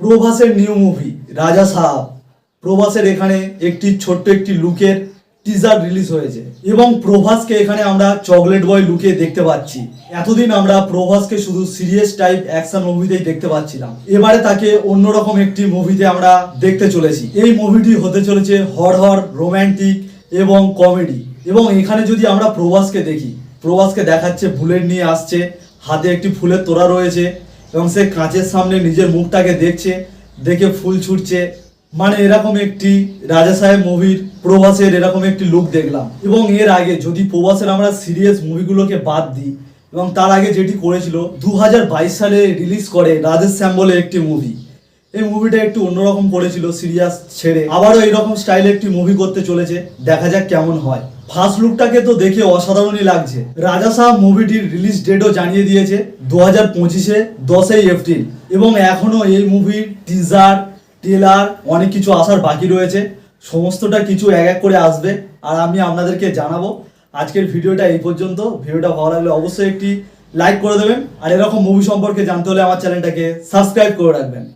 প্রভাসের new movie রাজা সাহাব। প্রভাসের এখানে একটি ছোট্ট একটি লুকের টিজার রিলিজ হয়েছে এবং প্রভাসকে এখানে আমরা চকলেট বয় লুকে দেখতে পাচ্ছি। এতদিন আমরা প্রভাসকে শুধু সিরিয়াস টাইপ অ্যাকশন মুভিতেই দেখতে পাচ্ছিলাম, এবারে তাকে অন্যরকম একটি মুভিতে আমরা দেখতে চলেছি। এই মুভিটি হতে চলেছে হরর, রোম্যান্টিক এবং কমেডি। এবং এখানে যদি আমরা প্রভাসকে দেখি, প্রভাসকে দেখাচ্ছে বুলেট নিয়ে আসছে, হাতে একটি ফুলের তোড়া রয়েছে এবং সে কাঁচের সামনে নিজের মুখটাকে দেখছে, দেখে ফুল ছুটছে। মানে এরকম একটি রাজা সাহেব মুভির প্রভাসের এরকম একটি লুক দেখলাম। এবং এর আগে যদি প্রভাসের আমরা সিরিয়াস মুভিগুলোকে বাদ দিই এবং তার আগে যেটি করেছিল 2022 সালে রিলিজ করে রাধেশ শ্যাম বলে একটি মুভি। এই মুভিটা একটু অন্যরকম করেছিল, সিরিয়াস ছেড়ে আবারও এইরকম স্টাইলে একটি মুভি করতে চলেছে। দেখা যাক কেমন হয়। ফার্স্ট লুকটাকে তো দেখে অসাধারণই লাগছে। রাজা সাহেব মুভিটির রিলিজ ডেটও জানিয়ে দিয়েছে 2025-এ 10ই এপ্রিল। এবং এখনো এই মুভির টিজার, ট্রেলার অনেক কিছু আসার বাকি রয়েছে। সমস্তটা কিছু এক এক করে আসবে আর আমি আপনাদেরকে জানাবো। আজকের ভিডিওটা এই পর্যন্ত। ভিডিওটা ভালো লাগলে অবশ্যই একটি লাইক করে দেবেন আর এরকম মুভি সম্পর্কে জানতে হলে আমার চ্যানেলটাকে সাবস্ক্রাইব করে রাখবেন।